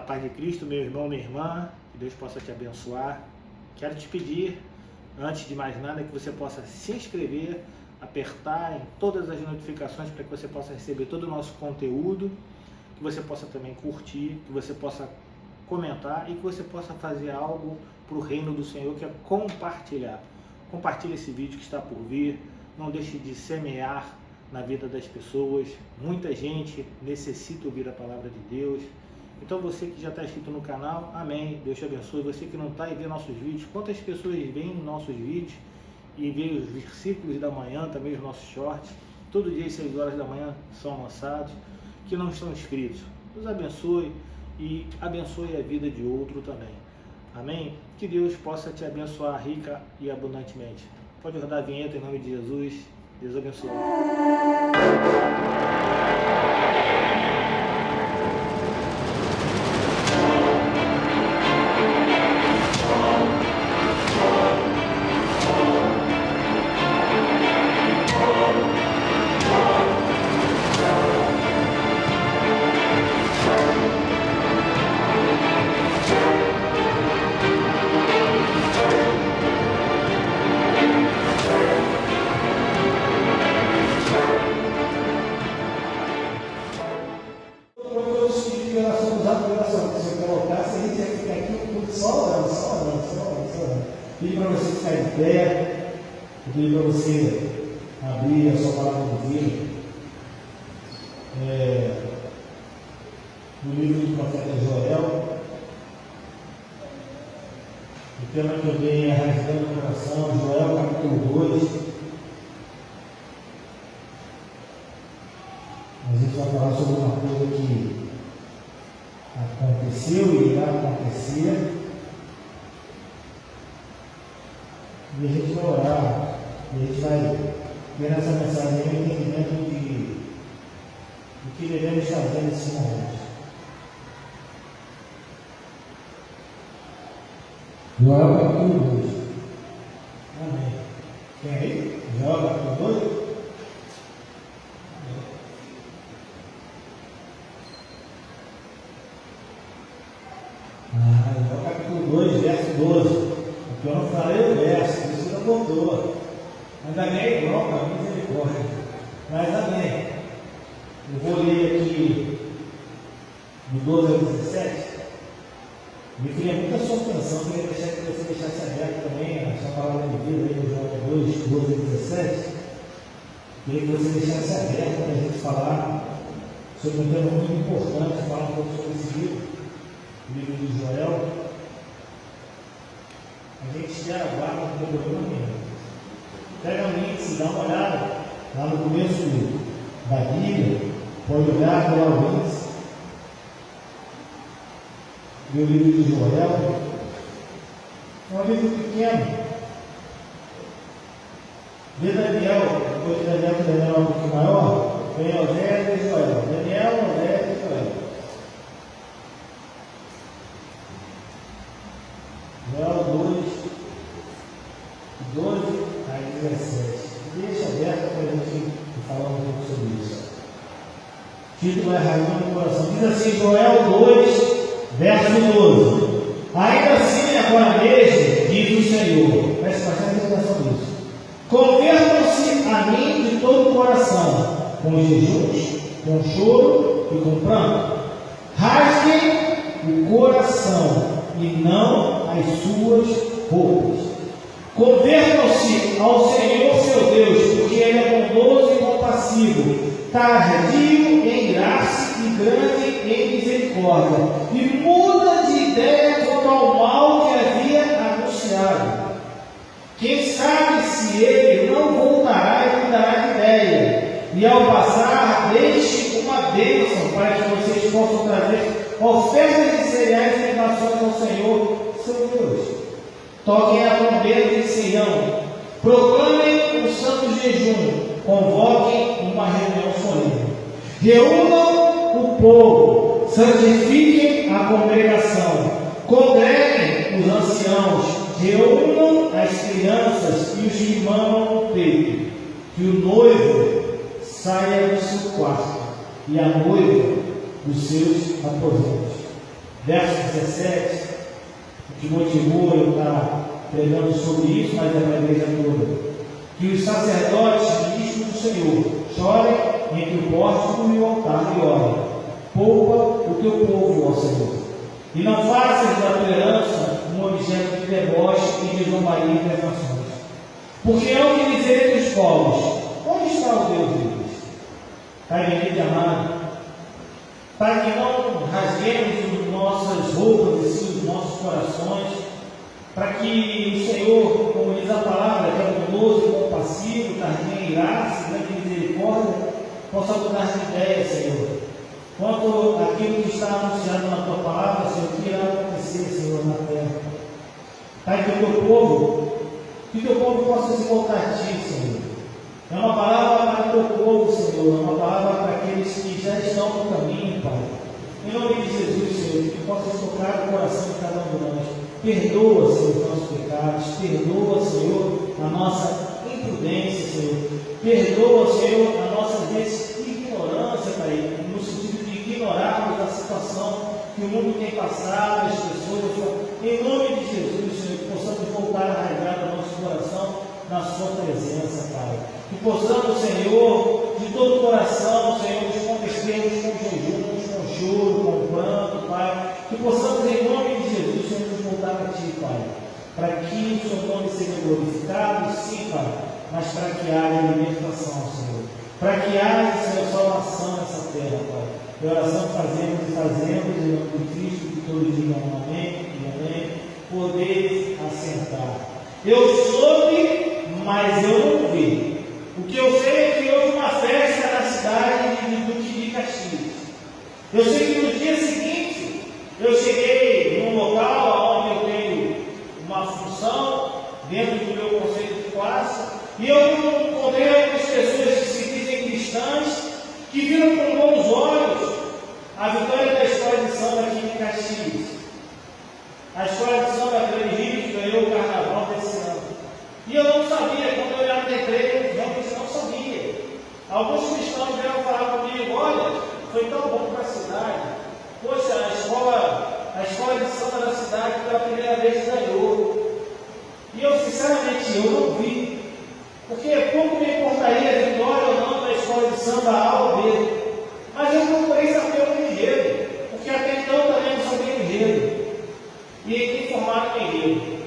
A paz de Cristo, meu irmão, minha irmã, que Deus possa te abençoar. Quero te pedir, antes de mais nada, que você possa se inscrever, apertar em todas as notificações para que você possa receber todo o nosso conteúdo, que você possa também curtir, que você possa comentar e que você possa fazer algo para o reino do Senhor, que é compartilhar. Compartilhe esse vídeo que está por vir, não deixe de semear na vida das pessoas. Muita gente necessita ouvir a palavra de Deus. Então você que já está inscrito no canal, amém, Deus te abençoe. Você que não está e vê nossos vídeos, quantas pessoas veem nossos vídeos e veem os versículos da manhã, também os nossos shorts, todo dia às 6 horas da manhã são lançados, que não estão inscritos. Deus abençoe e abençoe a vida de outro também. Amém? Que Deus possa te abençoar rica e abundantemente. Pode rodar a vinheta em nome de Jesus. Deus abençoe. Pedi para você ficar de pé, pedi para você abrir a sua palavra do dia. No livro do profeta Joel, o tema que eu dei arrastando no coração, Joel capítulo 2. A gente vai falar sobre uma coisa que aconteceu e irá acontecer. E a gente vai orar, e a gente vai ter nessa mensagem o entendimento do que devemos fazer nesse momento. Joel capítulo 2. Amém. Tem aí? Joel capítulo 2? Joel capítulo 2, verso 12. Porque eu não falei o verso, isso não voltou. Mas amém é igual para mim, misericórdia. Mas amém. Eu vou ler aqui do 12 ao 17. Me queria muito a sua atenção, queria deixar que você deixasse aberto também a sua palavra de vida aí no João 2, 12 ao 17. Queria que você deixasse aberto para a gente falar sobre um tema muito importante, falar um pouco sobre esse livro, o livro de Joel. A gente já aguarda um pouco do caminho. Pega um índice, dá uma olhada lá no começo da Bíblia, pode olhar para o índice do livro de Joel. É um livro pequeno. Vê Daniel, depois de Daniel, que Daniel é um pouquinho maior, vem Osés e Joel. Daniel, Osés e Joel. Joel 2, 12 a 17. Deixa aberto para a gente falar um pouco sobre isso. O título é Razão do Coração. Diz assim, Joel 2, verso 12. Ainda assim, agora mesmo, diz o Senhor. Preste bastante atenção nisso. Convertam-se a mim de todo o coração, com jejuns, com choro e com pranto. Rasguem o coração e não as suas roupas. Convertam-se ao Senhor seu Deus, porque Ele é bondoso e compassivo, tardio em graça e grande em misericórdia, e muda de ideia quanto ao mal que havia anunciado. Quem sabe se Ele não voltará e mudará de ideia, e ao passar deixe uma bênção para que vocês possam trazer ofertas de cereais e libações ao Senhor seu Deus. Toquem a trombeta em Sião, proclamem um santo jejum, convoquem uma reunião solene. Reúnam o povo, santifiquem a congregação, congreguem os anciãos, reúnam as crianças e os que mamam no peito, que o noivo saia do seu quarto e a noiva dos seus aposentos. verso 17, o que motivou eu estar pregando sobre isso, mas é para a igreja toda. Que os sacerdotes ministram do Senhor chorem entre o pórtico e o altar e orem. Poupa o teu povo, ó Senhor. E não faças da tua herança um objeto de deboche e de zombaria entre as nações. Porque hão de dizer entre os povos: onde está o Deus deles? Pai bendito e amado, para que não rasguemos nossas roupas e sim os nossos corações, para que o Senhor, como diz a palavra, que é bondoso e compassivo, tardio em graça, grande misericórdia, possa mudar de ideia, Senhor. Quanto aquilo que está anunciado na tua palavra, Senhor, que irá acontecer, Senhor, na terra. Pai, que o teu povo possa se voltar a ti, Senhor. É uma palavra para o teu povo, Senhor, é uma palavra para aqueles que já estão no caminho, Pai. Em nome de Jesus, Senhor, que possas tocar o coração de cada um de nós. Perdoa, Senhor, os nossos pecados. Perdoa, Senhor, a nossa imprudência, Senhor. Perdoa, Senhor, a nossa ignorância, Pai, no sentido de ignorarmos a situação que o mundo tem passado, as pessoas. Em nome de Jesus, Senhor, que possamos voltar a arraigar o nosso coração na sua presença, Pai. Que possamos, Senhor, de todo o coração, Senhor, nos convertermos com jejuns, com choro, com pranto, Pai. Que possamos, em nome de Jesus, Senhor, nos voltar a Ti, Pai. Para que o Seu nome seja glorificado, sim, Pai, mas para que haja libertação, Senhor. Para que haja, Senhor, salvação nessa terra, Pai. E oração fazemos, em nome de Cristo, que todos digam amém e amém. Poder assentar. Eu soube, mas eu não vi. O que eu sei é que houve uma festa na cidade de Caxias. Eu sei que no dia seguinte, eu cheguei num local onde eu tenho uma função dentro do meu conselho de classe, e eu encontrei algumas pessoas que se dizem cristãs, que viram com bons olhos a vitória da escola de samba aqui em Caxias. A escola de samba Grande Rio que ganhou o carnaval desse ano. E eu não sabia, quando eu olhava na igreja, eu realmente não sabia. Alguns cristãos vieram falar comigo: olha, foi tão bom para a cidade. Poxa, a escola de samba da cidade pela primeira vez ganhou. E eu, sinceramente, eu não vi. Porque pouco me importaria a vitória ou não da escola de samba A ou B. Mas eu procurei saber o enredo, porque até então também não sabia o enredo. E em que formato o enredo?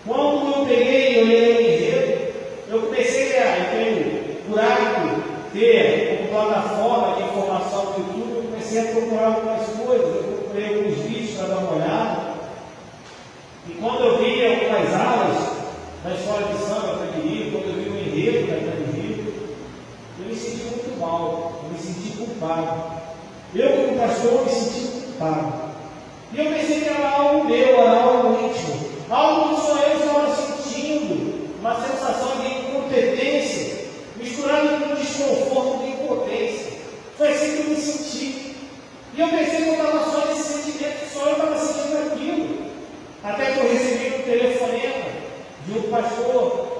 Quando eu peguei e olhei o enredo, eu comecei a ter por hábito, ter como plataforma de informação no YouTube, eu comecei a procurar algumas coisas, eu procurei alguns vídeos para dar uma olhada. E quando eu vi algumas aulas da escola de samba Grande Rio, quando eu vi o enredo da Grande Rio, eu me senti muito mal, eu me senti culpado. Eu, como pastor, me senti culpado. E eu pensei que era algo meu, era algo íntimo, algo que só eu estava sentindo, uma sensação de incompetência, misturada com um desconforto de impotência. Foi assim que eu me senti. E eu pensei que eu estava só nesse sentimento, que só eu estava sentindo aquilo. Até que eu recebi um telefonema de um pastor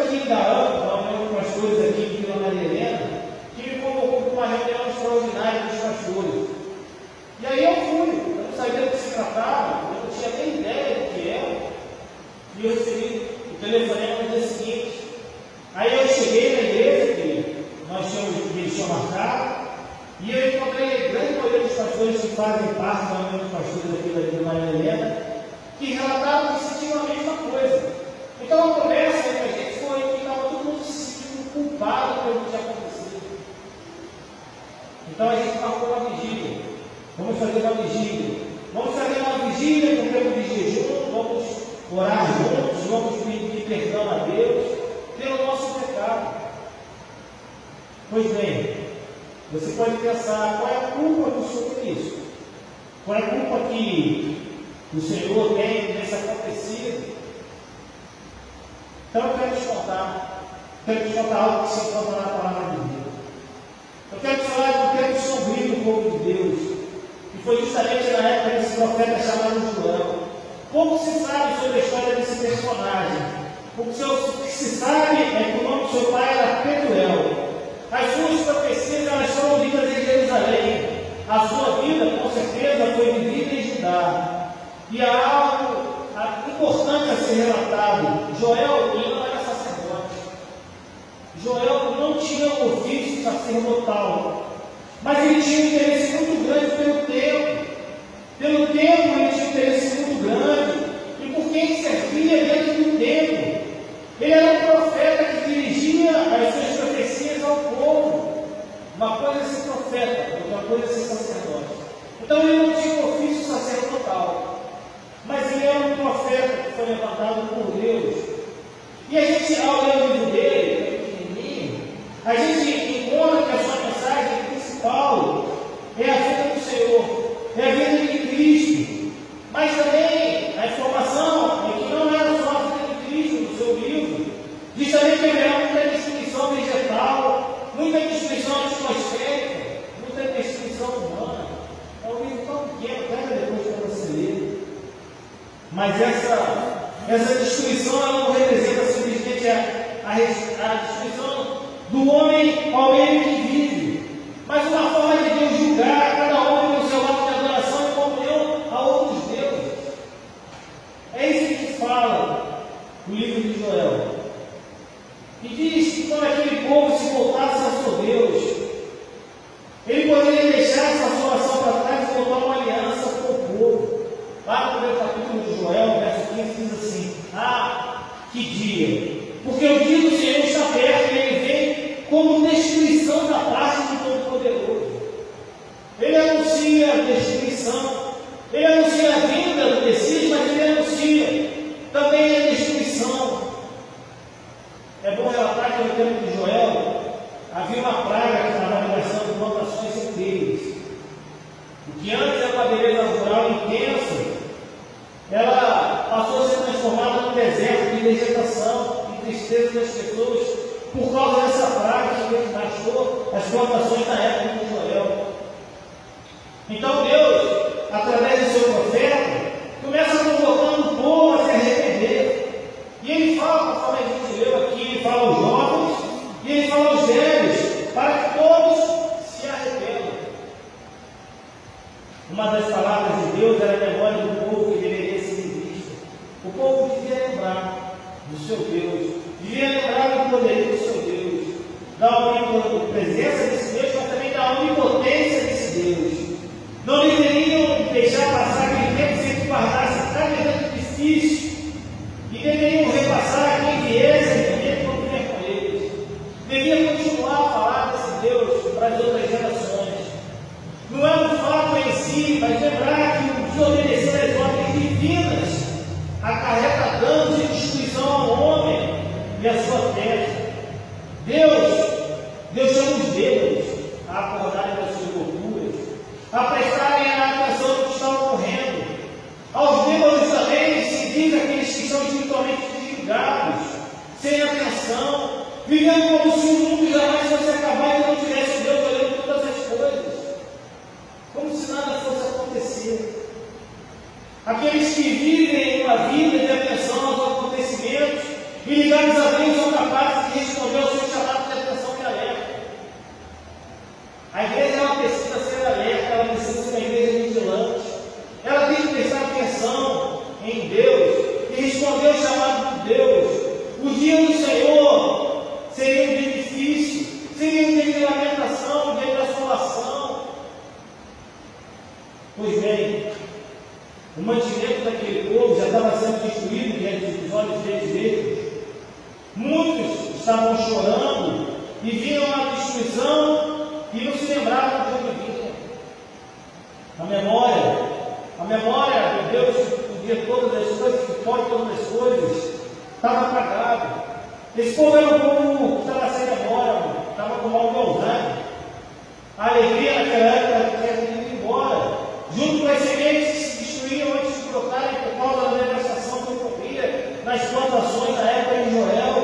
aqui da AMPA, um dos pastores aqui de Vila Maria Helena, que me convocou para uma reunião extraordinária dos pastores. E aí eu fui, eu não sabia do que se tratava, eu não tinha nem ideia do que era. E eu recebi o telefonema no dia seguinte. Aí eu cheguei na igreja, que eles tinham marcado, e eu encontrei a grande maioria dos pastores que fazem parte da reunião dos pastores aqui da Vila Maria Helena, que relatavam que sentiam a mesma coisa. Então a conversa entre a gente foi que estava todo mundo se sentindo culpado pelo que tinha acontecido. Então a gente marcou uma vigília. Vamos fazer uma vigília. Vamos fazer uma vigília com tempo de jejum, vamos orar juntos, vamos pedir perdão a Deus pelo nosso pecado. Pois bem, você pode pensar: qual é a culpa do Senhor por isso? Qual é a culpa que o Senhor tem nesse acontecido? Então eu quero te contar algo que se encontra na palavra de Deus. Eu quero te falar do tempo sombrio do povo de Deus, que foi justamente na época desse profeta chamado Joel. Pouco se sabe sobre a história desse personagem. O que se sabe é que o nome do seu pai era Petuel. As suas profecias elas foram lidas em Jerusalém. a sua vida, com certeza, foi vivida em Judá. E há algo importante a ser relatado. Joel não era sacerdote. Joel não tinha um ofício sacerdotal, mas ele tinha um interesse muito grande pelo tempo. Pelo tempo ele tinha um interesse muito grande. E por quem servia dentro do tempo. Ele era um profeta que dirigia as suas profecias ao povo. Uma coisa é ser profeta, outra coisa é ser sacerdote. Então ele não tinha um ofício sacerdotal, mas ele era um profeta que foi levantado por Deus. E a gente, ao ler o livro dele, pequenininho, a gente encontra que a sua mensagem principal é a vida do Senhor, é a vida de Cristo. Mas também a informação é que não era só a vida de Cristo no seu livro. Diz também que haverá muita destruição vegetal, muita destruição atmosférica, muita destruição humana. É um livro tão pequeno, pega depois para você ler. Mas essa destruição ela não representa simplesmente a destruição do homem ao meio que vive, mas uma forma de Deus julgar cada homem no seu ato de adoração e comunhão a outros deuses. É isso que fala o livro de Joel. E diz que quando aquele povo se voltasse a seu Deus, ele poderia deixar essa situação para trás e voltar uma aliança com o povo. Lá no primeiro capítulo de Joel, verso 15, diz assim: ah, que dia! Porque o dia do Senhor está perto e ele vem como destruição da parte do Todo-Poderoso. Ele anuncia a destruição, ele anuncia a vinda do Messias, mas ele anuncia também a destruição. É bom relatar que no tempo de Joel havia uma praga que estava na migração de plantações inteiras. O que antes era uma beleza rural intensa, ela passou a ser transformada num deserto de vegetação e tristeza das pessoas por causa dessa praga que devastou as plantações na época de Joel. Então Deus, através do seu profeta, começa convocando o povo a se arrepender. E ele fala, conforme a gente leu aqui, ele fala aos jovens e ele fala aos velhos, para que todos se arrependam. Uma das palavras de Deus era a memória do povo que deveria ser vista. O povo devia lembrar do seu Deus, devia lembrar do poder do seu Deus, da presença desse Deus, mas também da onipotência desse Deus. Não deveriam deixar passar aquele tempo sem que guardasse cada evento difícil, e deveriam repassar a quem viesse e viver com eles. Devia continuar a falar desse Deus para as outras gerações. Não é um fato em si, mas lembrar que o desobedecer às ordens divinas acarreta danos e destruição ao homem e à sua terra. Deus chama os bêbados a acordarem das suas loucuras, a prestarem atenção no que está ocorrendo. Aos bêbados também se diz aqueles que são espiritualmente desligados, sem atenção, vivendo como se o mundo jamais fosse acabar e não tivesse Deus olhando todas as coisas, como se nada fosse acontecer. Aqueles que vivem uma vida de atenção aos acontecimentos e ligados a Deus são capazes de responder ao seu chamado de atenção e alerta. A igreja ela precisa ser alerta, ela precisa ser uma igreja vigilante. Ela tem que prestar atenção em Deus e responder ao chamado de Deus. O dia do Senhor seria um dia difícil, seria um dia de lamentação, um dia de assolação. Pois bem, o mantimento daquele povo já estava sendo destruído diante dos olhos deles mesmos. Muitos estavam chorando e viam a destruição e não se lembravam de onde vinha. A memória de Deus que podia todas as coisas, que pode todas as coisas, estava apagada. Esse povo era um povo que estava sem memória, estava com mal de Alzheimer. A alegria naquela época tinha ido embora, junto com as sementes que se destruíam antes de brotarem por causa da devastação que ocorria nas plantações na época de Joel.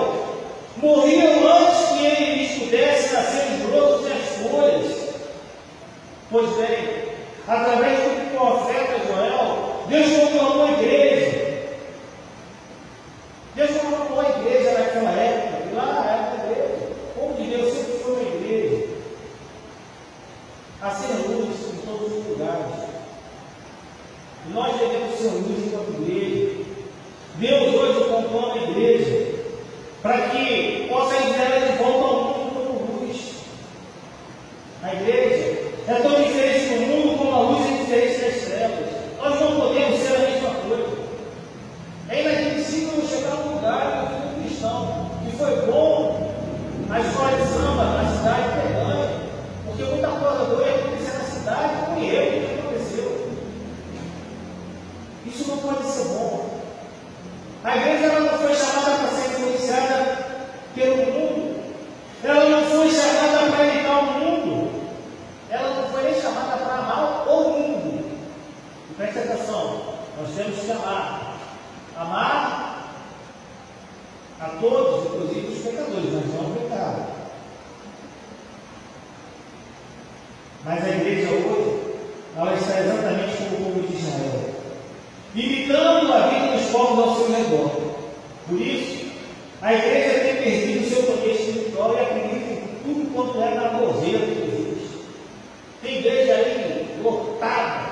Morriam antes que eles pudessem nascer os brotos e as folhas. Pois bem, através do profeta Joel, Deus proclamou a igreja. Deus proclamou a igreja naquela época, e lá na época da igreja, como de Deus sempre foi uma igreja, a ser luz em todo de evento do Senhor Luz enquanto igreja. Deus hoje compõe a igreja para que possa enviar ela de volta ao mundo como luz. A igreja é tão diferente do mundo como a luz é diferente das trevas. Nós não podemos ser a mesma coisa. É inadmissível chegar a um lugar do cristão que foi bom a escola de samba na cidade pegando, porque muita coisa boa ia acontecer na cidade, com erro que aconteceu. Isso não pode ser bom. A igreja ela não foi chamada para ser influenciada pelo mundo, ela não foi chamada para imitar o mundo, ela não foi nem chamada para amar o mundo. E preste atenção, nós temos que amar a todos, inclusive os pecadores, mas não o pecado. Mas a igreja hoje, ela está exatamente como o povo de Israel, imitando a vida dos povos ao seu redor. Por isso, a igreja tem perdido o seu poder espiritual e acredita em tudo quanto é baboseira que existe. Tem igreja aí lotada,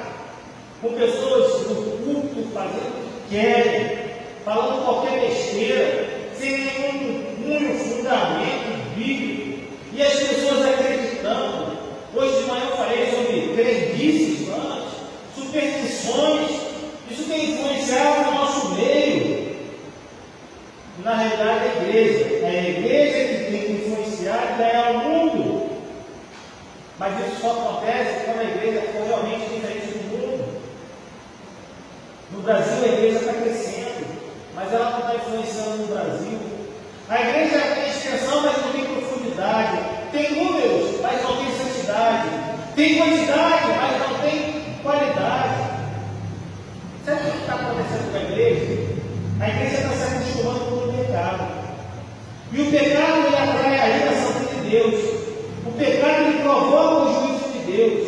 com pessoas no culto fazendo o que querem, falando qualquer besteira, sem nenhum fundamento bíblico, e as pessoas acreditando. Hoje de manhã eu falei sobre crendices, superstições. Isso tem influenciado o nosso meio. Na realidade, a igreja que tem que influenciar e ganhar o mundo. Mas isso só acontece quando a igreja for realmente diferente do mundo. No Brasil, a igreja está crescendo, mas ela não está influenciando no Brasil. A igreja tem extensão, mas não tem profundidade. Tem números, mas não tem santidade. Tem quantidade, mas não tem qualidade. Sabe o que está acontecendo com a igreja? A igreja está se acostumando com o pecado. E o pecado ele atrai a ira santa de Deus. O pecado ele provoca o juízo de Deus.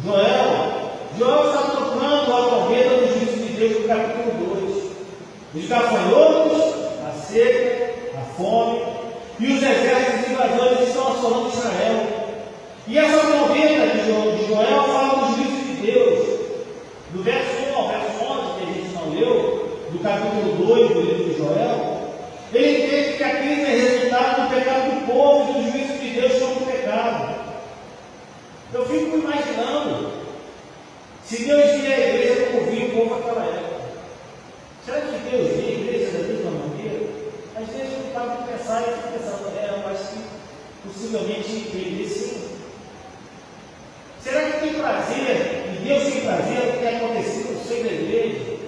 Joel está tocando a trombeta do juízo de Deus no capítulo 2. Os gafanhotos, a seca, a fome e os exércitos invasores estão assolando Israel. E essa trombeta de Joel fala do juízo de Deus. Do verso 1 ao verso 11, que a gente não leu, do capítulo 2 do livro de Joel, ele entende que a crise é resultado do pecado do povo e do juízo de Deus sobre o pecado. Eu fico imaginando, se Deus via a igreja como via o povo naquela época, será que Deus via a igreja da mesma maneira? Às vezes eu ficava a pensar e fico pensando, eu acho que possivelmente ele sim. Será que tem prazer, e Deus tem prazer no que tem acontecido no seio da igreja?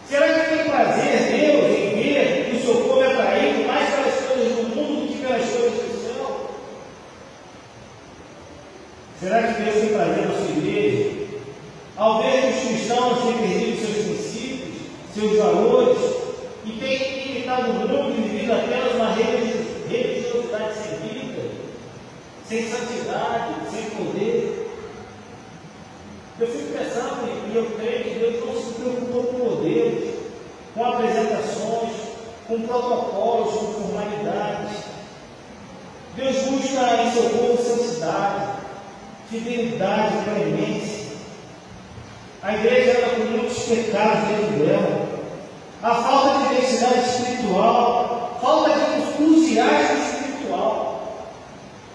Será que tem prazer, Deus, em ver que o seu povo é atraído mais pelas coisas do mundo do que pelas coisas do céu? Será que Deus tem prazer na sua igreja? Ao ver que os cristãos têm perdido seus princípios, seus valores, e têm imitado o mundo e vivido apenas uma religiosidade sem vida, sem santidade, sem poder. Eu fico pensando, e eu creio que Deus não se preocupou com modelos, com apresentações, com protocolos, com formalidades. Deus busca em seu povo santidade, fidelidade, clemência. A igreja anda com muitos pecados dentro dela. A falta de identidade espiritual, falta de entusiasmo espiritual.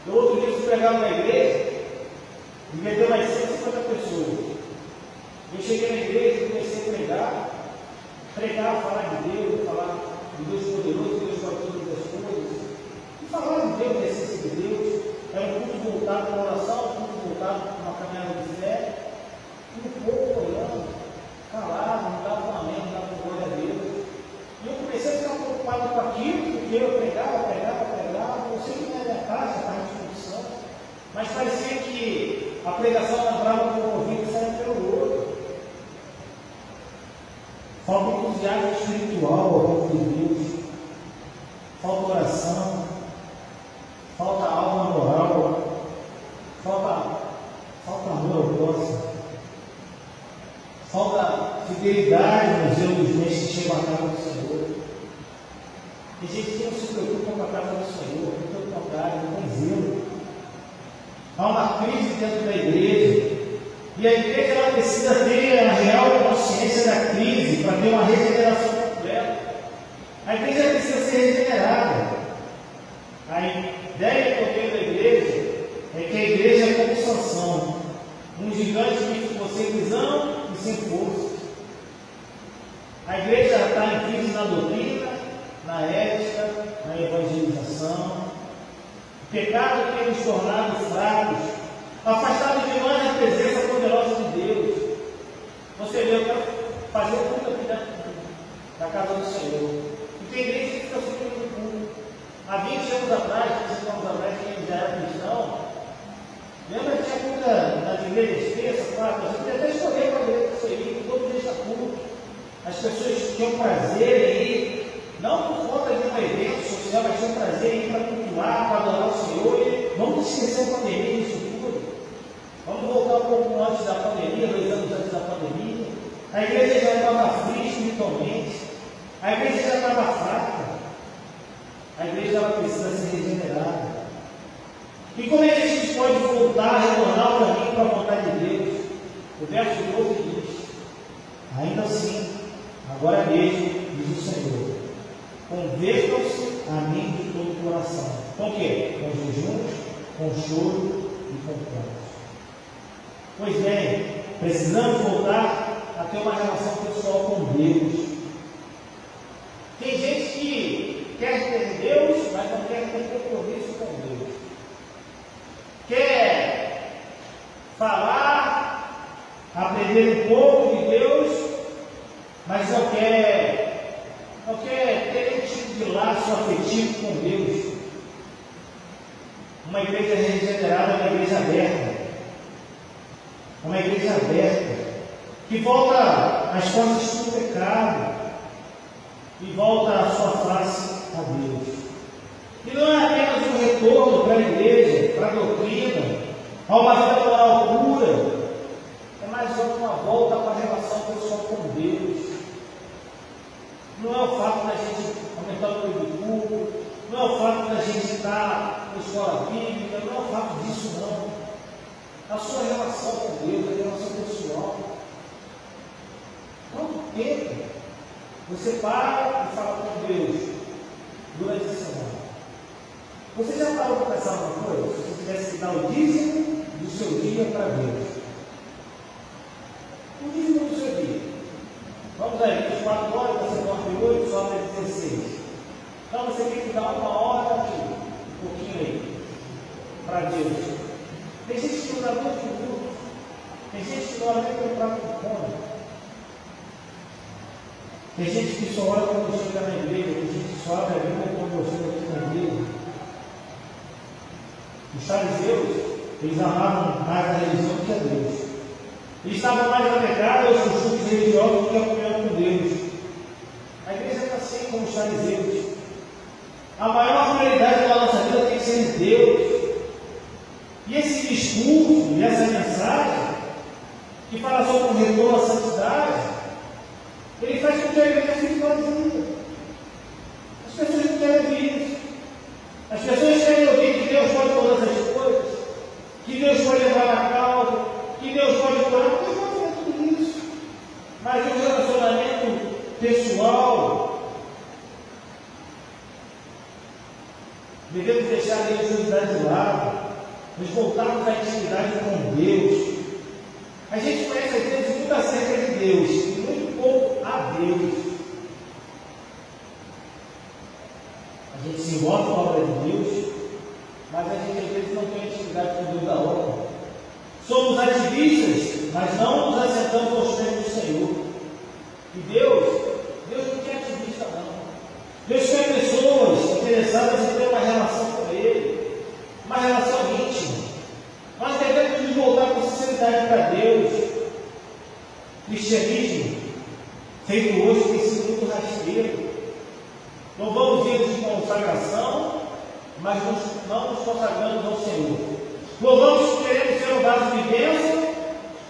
No outro dia, fui pregar numa igreja, e meteu mais 150 pessoas. Eu cheguei na igreja e comecei a pregar, falar de Deus, falar de Deus poderoso, Deus para todas as coisas. E falar de Deus, da essência de Deus. Era um culto voltado para a oração, um culto voltado para uma caminhada de fé. E o povo olhando, calado, não dava um amém, não dava glória a Deus. E eu comecei a ficar preocupado com aquilo, porque eu pregava, não sei que na minha casa, estava em discussão, mas parecia que a pregação entrava por um ouvido e saia pelo outro. Falta entusiasmo espiritual ao povo de Deus, falta oração, falta alma moral, falta amor ao próximo, falta fidelidade nos erros bens que chegam à casa do Senhor. Tem gente que não se preocupa com a casa do Senhor, pelo contrário, não tem zelo. Há uma crise dentro da igreja, E a igreja ela precisa ter a real consciência da crise para ter uma regeneração completa. A igreja precisa ser regenerada. A ideia que eu tenho da igreja é que a igreja é como Sansão, um gigante que ficou sem visão e sem força. A igreja está em crise na doutrina, na ética, na evangelização. O pecado tem nos tornado fracos, afastado de nós da presença poderosa de Deus. Você vê, eu quero fazer culto aqui dentro da casa do Senhor. E tem igreja que fica subindo culto. Há 20 anos atrás, 25 anos atrás, quem já era cristão, lembra que tinha culto nas igrejas terça, quarta, você podia até escolher para a igreja que você ia, todo dia está culto. As pessoas tinham prazer em ir, não por conta de um evento social, mas tinham prazer em ir para cultuar, para adorar o Senhor. E vamos esquecer a pandemia disso tudo. Vamos voltar um pouco antes da pandemia, 2 anos antes da pandemia. A igreja já estava fria espiritualmente, a igreja já estava fraca, a igreja ela precisa ser regenerada. E como é que a gente pode voltar a retornar o caminho para a vontade de Deus? O verso 12 diz: ainda assim, agora mesmo, diz o Senhor, convertam-se a mim de todo o coração. Com o quê? Com jejuns, com choro e com pranto. Pois bem, precisamos voltar a ter uma relação pessoal com Deus. Tem gente que quer ter Deus, mas não quer ter compromisso com Deus. Quer falar, aprender um pouco de Deus, mas não quer ter nenhum tipo de laço afetivo com Deus. Uma igreja regenerada é uma igreja aberta. Uma igreja aberta, que volta as costas do pecado e volta a sua face a Deus. E não é apenas um retorno para a igreja, para a doutrina, a uma vida moral pura, é mais uma volta para a relação pessoal com Deus. Não é o fato da gente aumentar o número de culto, não é o fato da gente estar na escola bíblica, não é o fato disso não. A sua relação com Deus, a relação pessoal. Quanto tempo você para e fala com Deus durante a semana? Você já parou para pensar uma coisa? Se você tivesse que dar o dízimo do seu dia para Deus. O dízimo do seu dia. Vamos aí, das 4 horas, você dorme 8, só até 16. Então você tem que dar 1 hora aqui, um pouquinho aí, para Deus. Tem gente que não dá 2 minutos. Tem gente que não olha nem para o prato de fome. Tem gente que só olha quando chega na igreja. Tem gente que só abre a Bíblia quando chega aqui na igreja. Os fariseus, eles amavam mais a religião do que a Deus. Eles estavam mais apegados aos costumes religiosos do que a comunhão com Deus. A igreja está assim como os fariseus. A maior prioridade da nossa vida tem que ser em Deus. E esse discurso e essa mensagem, que fala sobre o retorno à santidade, ele faz com que a igreja fique vazia. As pessoas não querem ouvir isso. As pessoas querem ouvir que Deus pode todas as coisas, que Deus pode levar a causa, que Deus pode curar. Deus pode fazer tudo isso. Mas o relacionamento pessoal, devemos deixar a religiosidade de lado. Nos voltarmos à intimidade com Deus. A gente conhece às vezes muito acerca de Deus e muito pouco a Deus. A gente se envolve com a obra de Deus, mas a gente às vezes não tem intimidade com Deus da obra. Somos ativistas, mas não nos assentamos aos pés do Senhor. E Deus não quer ativista não. Deus quer pessoas interessadas em ter uma relação com Ele. Uma relação íntima. Nós devemos nos voltar com sinceridade para Deus. Cristianismo, feito hoje, tem sido muito rasteiro. Louvamos dias de consagração, mas não nos consagramos ao Senhor. Louvamos que queremos ser um vaso de bênção,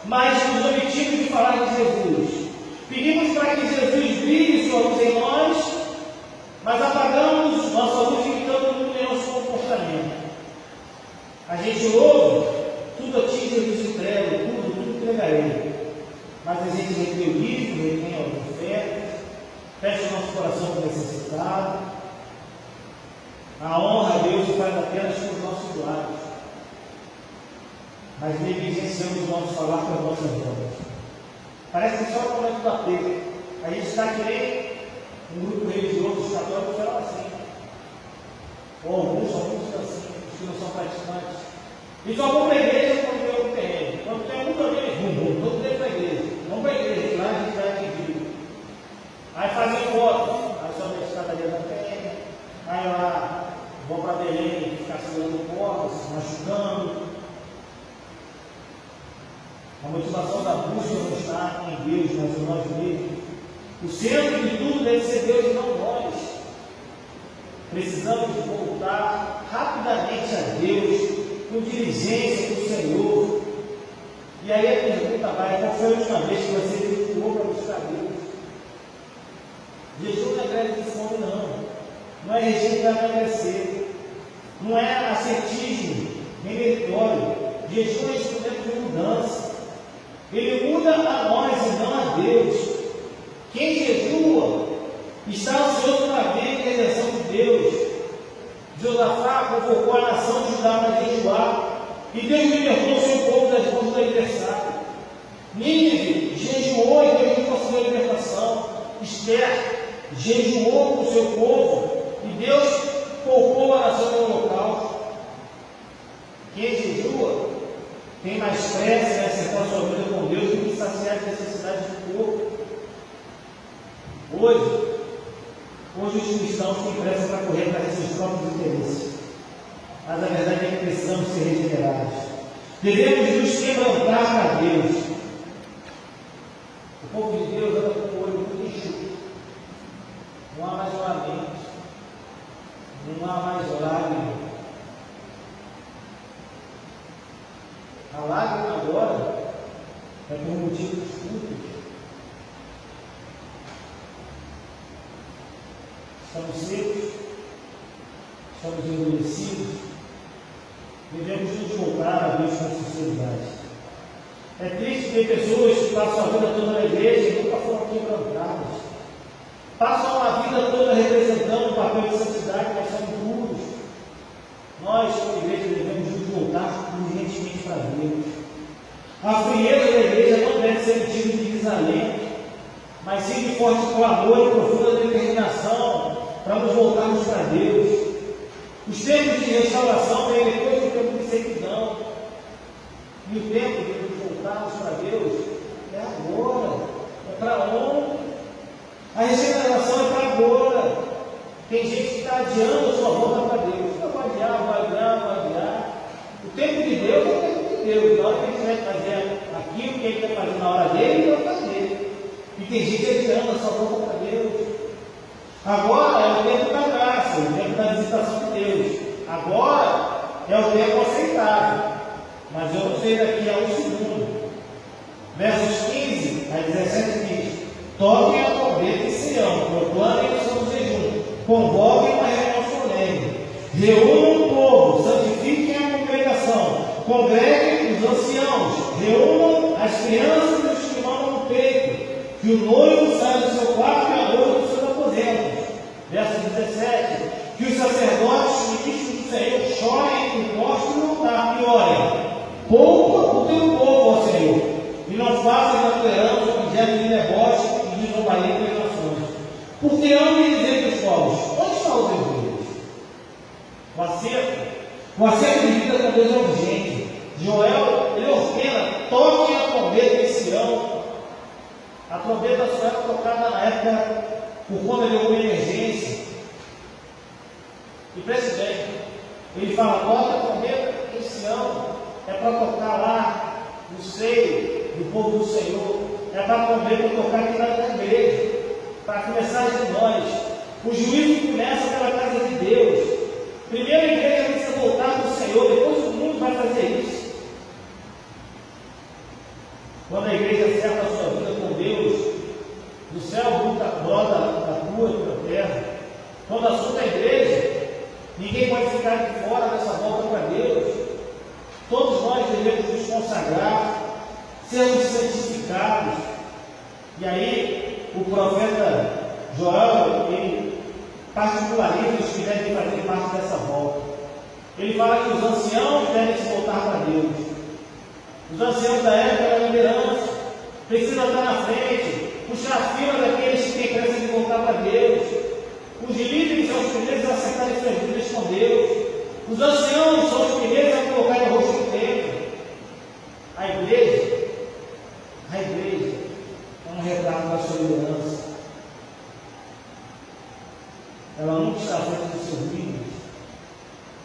mas nos omitimos de falar de Jesus. Pedimos para que Jesus brilhe sua luz em nós, mas apagamos nossa luz imitando o nosso comportamento. A gente ouve, tudo atinge o desemprego, tudo Feche o nosso coração para o necessitado. A honra a Deus faz apenas com os nossos lábios, mas negligenciamos o nosso falar com as nossas obras. Parece que só no momento do apelo. A gente está que nem um grupo religioso, os católicos falam assim. Ou alguns assim, os que não são praticantes. E só vão para a igreja quando tem algum terreno. Quando tem algum terreno, vamos dentro da igreja. Vamos para a igreja, lá a gente vai atingir. Aí fazem foto, aí sobe a escadaria da terra, aí lá vão para Belém, ficar segurando cordas, se machucando. A motivação da busca não está em Deus, mas em nós mesmos. O centro de tudo deve ser Deus e não nós. Precisamos voltar rapidamente a Deus, com diligência do Senhor. E aí a pergunta vai: qual foi a última vez que você jejuou para buscar Deus? Jejum não é greve de fome, não. Não é rejeitar para crescer. Não é ascetismo, nem meritório. Jejum é instrumento de mudança. Ele muda a nós e não a Deus. Quem jejua está ansioso para ver a intervenção de Deus. Josafá convocou a nação de Judá para jejuar, e Deus libertou o seu povo das mãos do adversário. Nínive jejuou e Deus conseguiu a libertação. Esther jejuou com o seu povo, e Deus poupou a nação do holocausto. Quem jejua tem mais pressa em acertar sua vida com Deus do que saciar as necessidades do corpo. Hoje os cristãos têm pressa para correr para seus próprios interesses. Mas a verdade é que precisamos ser regenerados. Devemos nos quebrantar para Deus. O povo de Deus anda com o olho muito enxuto. Não há mais oramento. Não há mais lágrima. A lágrima agora é por motivos fúteis. Estamos secos, estamos endurecidos, devemos nos voltar a Deus com sinceridade. É triste ver pessoas que passam a vida toda na igreja e nunca foram quebrantadas. Passam a vida toda representando o papel de santidade, mas são puros. Nós, como igreja, devemos nos voltar urgentemente para Deus. A frieza da igreja não deve ser motivo de desalento, mas sim de forte clamor e profunda determinação para nos voltarmos para Deus. Os tempos de restauração vêm depois do tempo de sequidão. E o tempo de nos voltarmos para Deus é agora. É para ontem. A regeneração é para agora. Tem gente que está adiando a sua volta para Deus. Não vai adiar, vai adiar, vai adiar. O tempo de Deus é o tempo de Deus. Na hora que ele vai fazer aquilo que ele quer fazer na hora dele, ele vai fazer. E tem gente adiando a sua volta para Deus. Agora é o tempo da graça, o tempo da visitação de Deus. Agora é o tempo aceitável. Mas eu não sei daqui a um segundo. Versos 15 a 17 diz: toquem a trombeta em Sião, proclamem o seu jejum, convoquem uma reunião solene, reúnam o povo, santifiquem a congregação, congreguem os anciãos, reúnam as crianças e os que mamam no peito, que o noivo saia do seu quarto e a noiva do seu aposento. Verso 17: que os sacerdotes, ministros do Senhor, chorem e mostrem no altar e orem. Poupa o teu povo, ó Senhor, e não faças a tolerância objeto de deboche e de zombaria entre as nações. Porque amo e dizer dos povos: onde está o teu Deus? O acerto de vida com Deus é urgente. Joel, ele ordena: toquem a trombeta em Sião. A trombeta só era tocada na época por conta de alguma emergência. E preste bem, ele fala: toca a trombeta em Sião. É para tocar lá no seio do povo do Senhor. É para a trombeta tocar aqui na igreja, para começar de nós. O juízo começa pela casa de Deus. Primeiro a igreja precisa voltar para o Senhor, depois o mundo vai fazer isso. Quando a igreja acerta a sua vida com Deus, do céu brota a tua e da terra. Quando o assunto é a igreja, ninguém pode ficar de fora dessa volta para Deus. Todos nós devemos nos consagrar, sermos santificados. E aí, o profeta Joel, ele particulariza os que devem fazer parte dessa volta. Ele fala que os anciãos devem se voltar para Deus. Os anciãos da época da liderança precisam estar na frente, puxar a fila daqueles que têm pressa de voltar para Deus. Os líderes são os primeiros a acertarem suas vidas com Deus. Os anciãos são os primeiros a colocar o rosto no templo. A igreja é um retrato da sua liderança. Ela nunca está à frente dos seus líderes.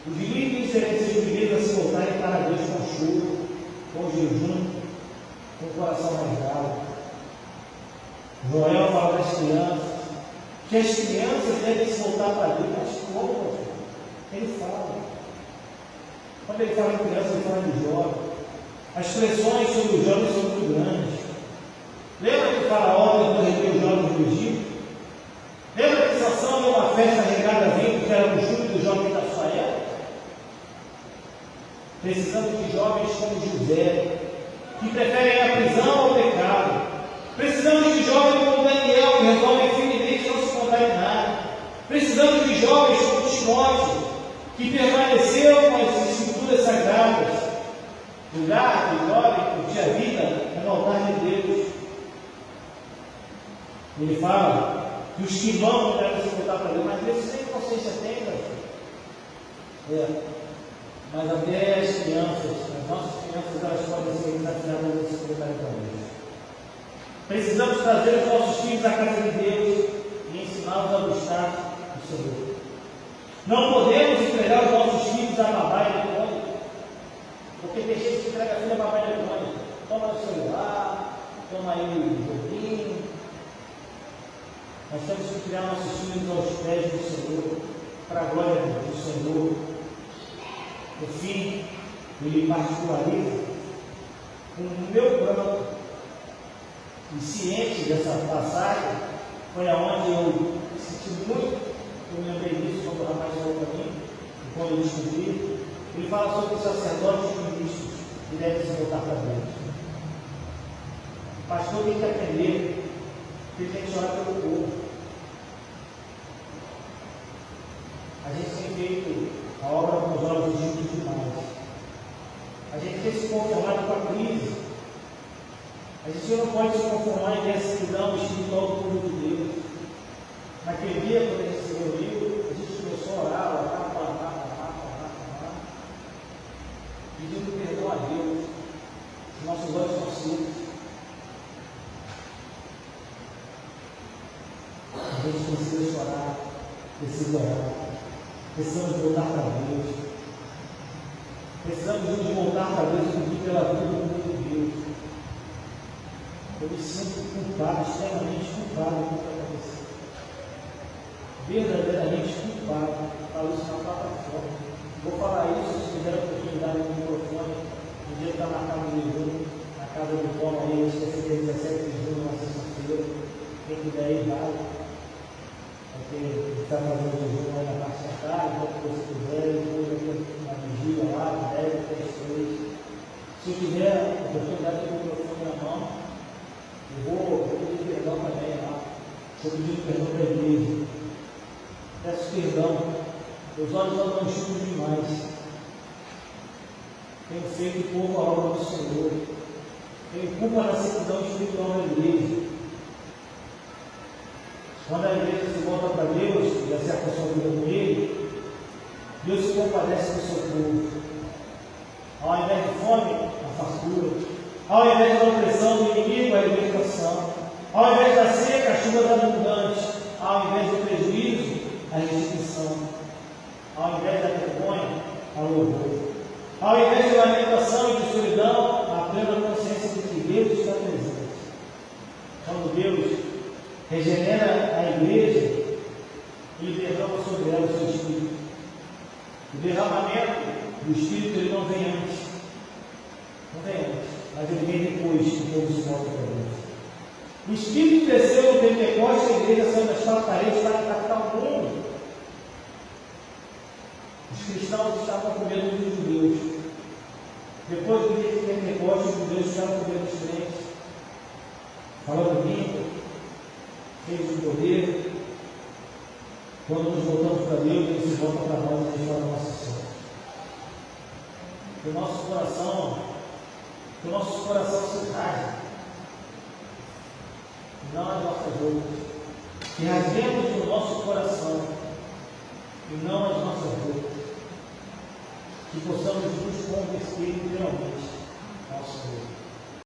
Os líderes devem ser os primeiros a se voltarem para Deus com choro, com jejum, com o coração rasgado. Joel fala das crianças, que as crianças devem se voltar para Deus. Mas como, pastor? Ele fala. Quando ele fala em criança, ele fala de jovem. As pressões sobre os jovens são muito grandes. Lembra que Faraó tentou reter os jovens do Egito? Lembra que Sansão deu uma festa regada a vinho, que era o costume dos jovens da sua época? Precisamos de jovens como José, que preferem a prisão ao pecado. Precisamos de jovens como Daniel, que resolvem firmemente não se contaminar. Precisamos de jovens como Timóteo, que permaneceu com as escrituras sagradas. Lugar que o jovem curtir a vida é no altar de Deus. Ele fala que os que vão devem se voltar para Deus, mas Deus nem consciência tem, mas até as crianças, as nossas crianças, elas podem ser desafiadas a se voltarem para Deus. Precisamos trazer os nossos filhos à casa de Deus e ensiná-los a buscar o Senhor. Não podemos entregar os nossos filhos à babá eletrônica, porque tem gente que entrega a filha à babá eletrônica. Toma o celular, toma aí o joguinho. Nós temos que criar nossos filhos aos pés do Senhor, para a glória do Senhor. No fim, ele particulariza o meu plano. E ciente dessa passagem, foi aonde eu senti muito, eu me lembrei disso quando o rapaz falou para mim, e quando eu descobri. Ele fala sobre os sacerdotes e ministros que devem se voltar para Deus. O pastor tem que aprender que tem que orar pelo povo. A gente tem feito a obra com os olhos juntos demais. A gente tem se conformado com a crise. A gente não pode se conformar em escravidão espiritual do povo de Deus. Naquele dia, quando a gente se reuniu, a gente começou a orar, pedindo perdão a Deus. Os nossos olhos são secos. A gente precisa chorar, precisa orar. Precisamos voltar para Deus. Precisamos de voltar para Deus e pedir pela vida do povo de Deus. Eu me sinto culpado, extremamente culpado com o que aconteceu. Verdadeiramente culpado. Falo isso na plataforma. Vou falar isso se tiver a oportunidade no microfone. No dia que está marcado de junho, na casa do Paulo aí, acho que é 17 de junho, na sexta-feira. Quem puder ir, vai. Porque está fazendo o jejum aí na parte da tarde, quando você quiser, depois vai ter uma vigília lá, 10 até as 3. Se tiver a oportunidade de ter o microfone na mão, eu vou pedir perdão também lá. Estou pedindo perdão para a igreja. Peço perdão. Meus olhos andam enxutos demais. Tenho feito pouco a obra do Senhor. Tenho culpa na certidão espiritual da igreja. Quando a igreja se volta para Deus e acerta a sua vida com Ele, Deus se compadece do seu povo. Ao invés de fome, a fartura. Ao invés da opressão do inimigo, a libertação. Ao invés da seca, as chuvas abundantes. Ao invés do prejuízo, a restituição. Ao invés da vergonha, a louvor. Ao invés de lamentação e de solidão, a plena consciência de que Deus está presente. Quando Deus regenera a igreja, Ele derrama sobre ela o seu Espírito. O derramamento do Espírito ele não vem antes. Não vem antes, mas ele vem depois que todos se voltam para Deus. O Espírito desceu no Pentecostes e a igreja saiu das quatro paredes para impactar o mundo. Os cristãos estavam com medo dos judeus. Depois do dia de Pentecostes, os judeus estavam com medo dos crentes. Falando limpo, cheios de poder, quando nos voltamos para Deus, Ele se volta para nós e para a nossa história. Que o nosso coração se rasgue, não as nossas roupas. Que rasguemos o nosso coração e não as nossas roupas. Que possamos nos converter realmente ao Senhor.